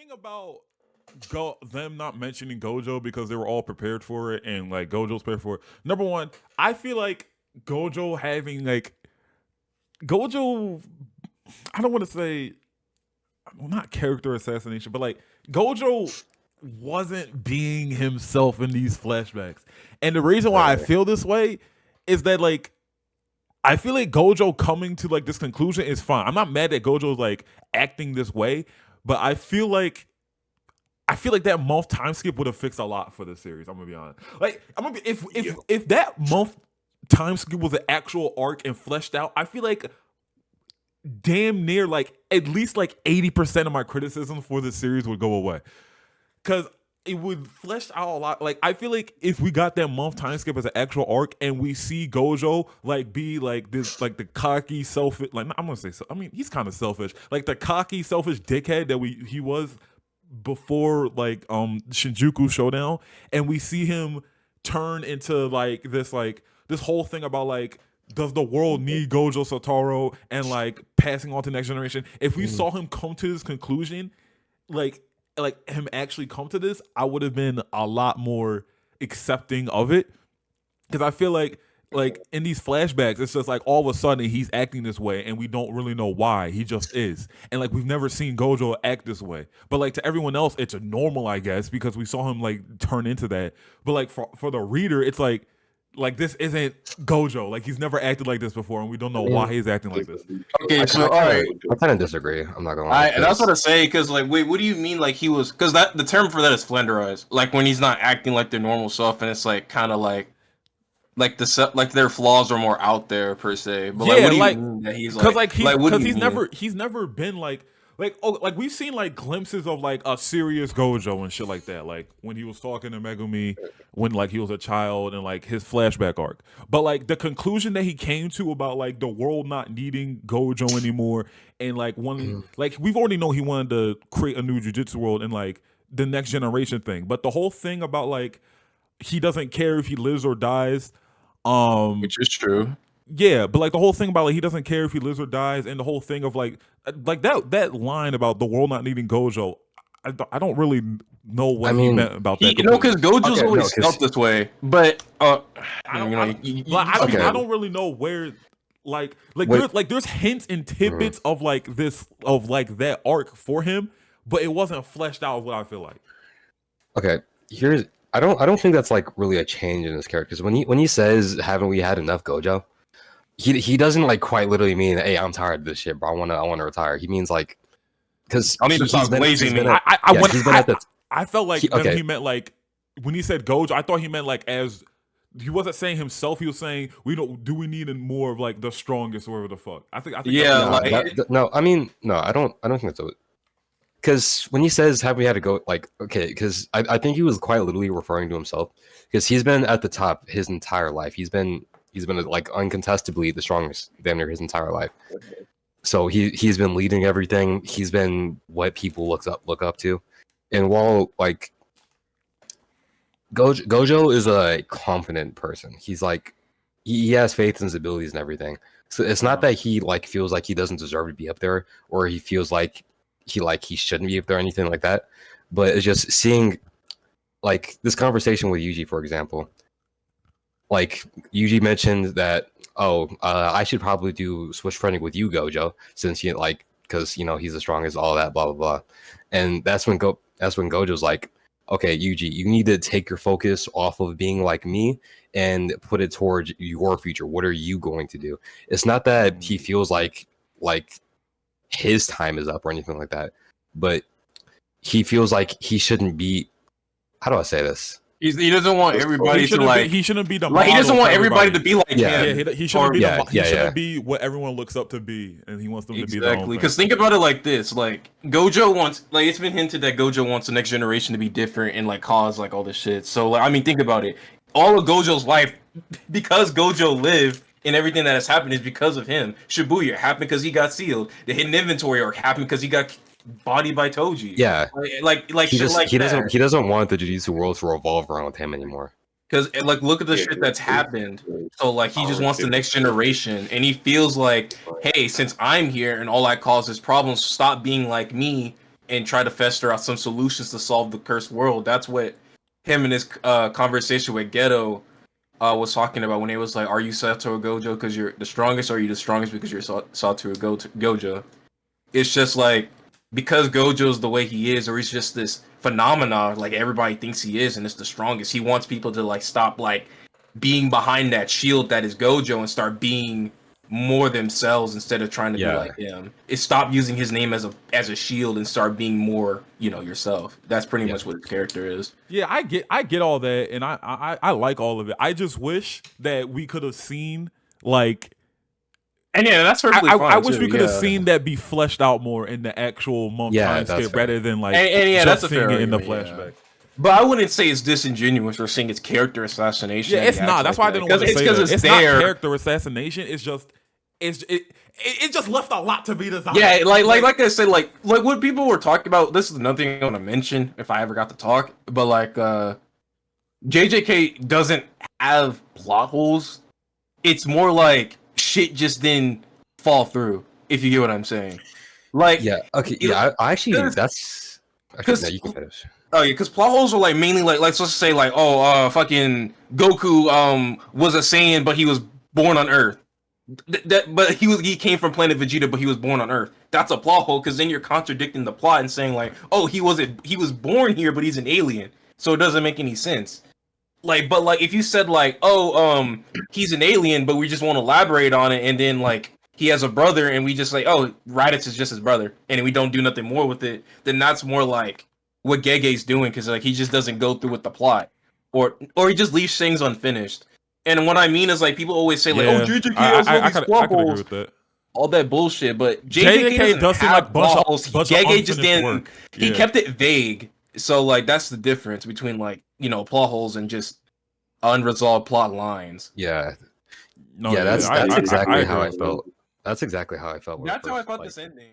thing about them not mentioning Gojo because they were all prepared for it and like Gojo's prepared for it. Number one, I feel like Gojo having like Gojo. I don't want to say, well, not character assassination, but like Gojo wasn't being himself in these flashbacks, and the reason why I Right. feel this way is that like I feel like Gojo coming to like this conclusion is fine. I'm not mad that Gojo's like acting this way, but I feel like that month time skip would have fixed a lot for the series. I'm gonna be honest. Like I'm gonna be if that month time skip was an actual arc and fleshed out, I feel like damn near like at least like 80% of my criticism for this series would go away. Cause it would flesh out a lot. Like I feel like if we got that month time skip as an actual arc and we see Gojo like be like this like the cocky selfish like I'm gonna say so I mean he's kind of selfish like the cocky selfish dickhead that he was before like Shinjuku Showdown, and we see him turn into like this whole thing about like does the world need Gojo Satoru and like passing on to next generation. If we saw him come to this conclusion, like him actually come to this, I would have been a lot more accepting of it because I feel like in these flashbacks, it's just like all of a sudden he's acting this way, and we don't really know why. He just is, and like we've never seen Gojo act this way. But like to everyone else, it's a normal, I guess, because we saw him like turn into that. But like for the reader, it's like this isn't Gojo. Like he's never acted like this before, and we don't know why he's acting like this. Okay, so all right, I kind of disagree. I'm not gonna lie. that's what I say. Because like, wait, what do you mean? Like he was? Because the term for that is flenderized. Like when he's not acting like their normal self, and it's like kind of like their flaws are more out there per se. But like, Yeah, what do you like mean that he's because like he's never been like we've seen like glimpses of like a serious Gojo and shit like that, like when he was talking to Megumi when like he was a child and like his flashback arc. But like the conclusion that he came to about like the world not needing Gojo anymore, and like like we've already know he wanted to create a new Jujutsu world and like the next generation thing. But the whole thing about like he doesn't care if he lives or dies. which is true. Yeah, but like the whole thing about like he doesn't care if he lives or dies, and the whole thing of like that line about the world not needing Gojo, I don't really know what he meant about that. Because Gojo's always felt this way, but I don't really know where there's hints and tidbits of like this of like that arc for him, but it wasn't fleshed out. What I feel like. Okay, I don't think that's like really a change in his character. Because when he says haven't we had enough Gojo, he doesn't like quite literally mean hey I'm tired of this shit, bro. I want to retire. He means like because I need to stop blazing me. I felt like he meant like when he said Gojo, I thought he meant like as he wasn't saying himself. He was saying we need more of like the strongest or whatever the fuck. I think yeah. No, I mean no, I don't think that's what. Because when he says have we had to go like okay, because I think he was quite literally referring to himself because he's been at the top his entire life. He's been like uncontestably the strongest damn near his entire life. So he's been leading everything. He's been what people look up to. And while like Gojo is a confident person, he's like he has faith in his abilities and everything. So it's not that he like feels like he doesn't deserve to be up there, or he feels like he shouldn't be up there or anything like that. But it's just seeing like this conversation with Yuji, for example. Like Yuji mentioned that I should probably do switch friending with you, Gojo, since you like because he's the strongest, all that, blah blah blah. And that's when Gojo's like, okay, Yuji, you need to take your focus off of being like me and put it towards your future. What are you going to do? It's not that he feels like his time is up or anything like that, but he feels like he shouldn't be. How do I say this? He doesn't want everybody to like. He shouldn't be the. Like he doesn't want everybody to be like him. Yeah, he shouldn't be. He shouldn't be what everyone looks up to be, and he wants them to be their own thing. Because think about it like this: like Gojo wants, like it's been hinted that Gojo wants the next generation to be different and like cause like all this shit. So like, I mean, think about it. All of Gojo's life, because Gojo lived and everything that has happened is because of him. Shibuya happened because he got sealed. The hidden inventory arc happened because he got bodied by Toji. Yeah, like he shit like that. He doesn't want the Jujutsu world to revolve around him anymore. Because like look at the shit that's happened. So like he just wants the next generation, and he feels like, hey, since I'm here and all I cause is problems, stop being like me and try to fester out some solutions to solve the cursed world. That's what him and his conversation with Geto was talking about when he was like, "Are you Satoru Gojo because you're the strongest, or are you the strongest because you're Satoru Gojo?" It's just like because Gojo's the way he is, or he's just this phenomena, like everybody thinks he is, and it's the strongest. He wants people to like stop like being behind that shield that is Gojo and start being more themselves instead of trying to be like him. It stop using his name as a shield and start being more, yourself. That's pretty much what his character is. Yeah, I get all that, and I like all of it. I just wish that we could have seen like. And yeah, that's perfectly fine. I wish we could have seen that be fleshed out more in the actual month time skip rather than like just seeing it in the flashback. But I wouldn't say it's disingenuous or saying it's character assassination. Yeah, it's not. That's why I didn't want to say that. It's not character assassination. It's just it just left a lot to be desired. Yeah, like I said, like what people were talking about. This is another thing I want to mention if I ever got to talk. But like, JJK doesn't have plot holes. It's more like shit just didn't fall through. If you get what I'm saying. Like, yeah, okay, yeah. I actually that's because no, you can finish. Oh yeah, because plot holes are like mainly like let's just say like fucking Goku was a Saiyan but he was born on Earth. But he came from planet Vegeta but he was born on Earth. That's a plot hole because then you're contradicting the plot and saying like, oh, he was born here but he's an alien, so it doesn't make any sense. Like, but like if you said like, oh, he's an alien but we just won't elaborate on it, and then like he has a brother and we just like, oh, Raditz is just his brother and we don't do nothing more with it, then that's more like what Gege's doing, because like he just doesn't go through with the plot, or he just leaves things unfinished. And what I mean is like people always say like, oh, JJK has all these plot holes, all that bullshit. But JJK does seem like plot holes. Gege just didn't. He kept it vague. So like that's the difference between like plot holes and just unresolved plot lines. Yeah, no, yeah, that's exactly how I felt. That's exactly how I felt. That's how I felt this ending.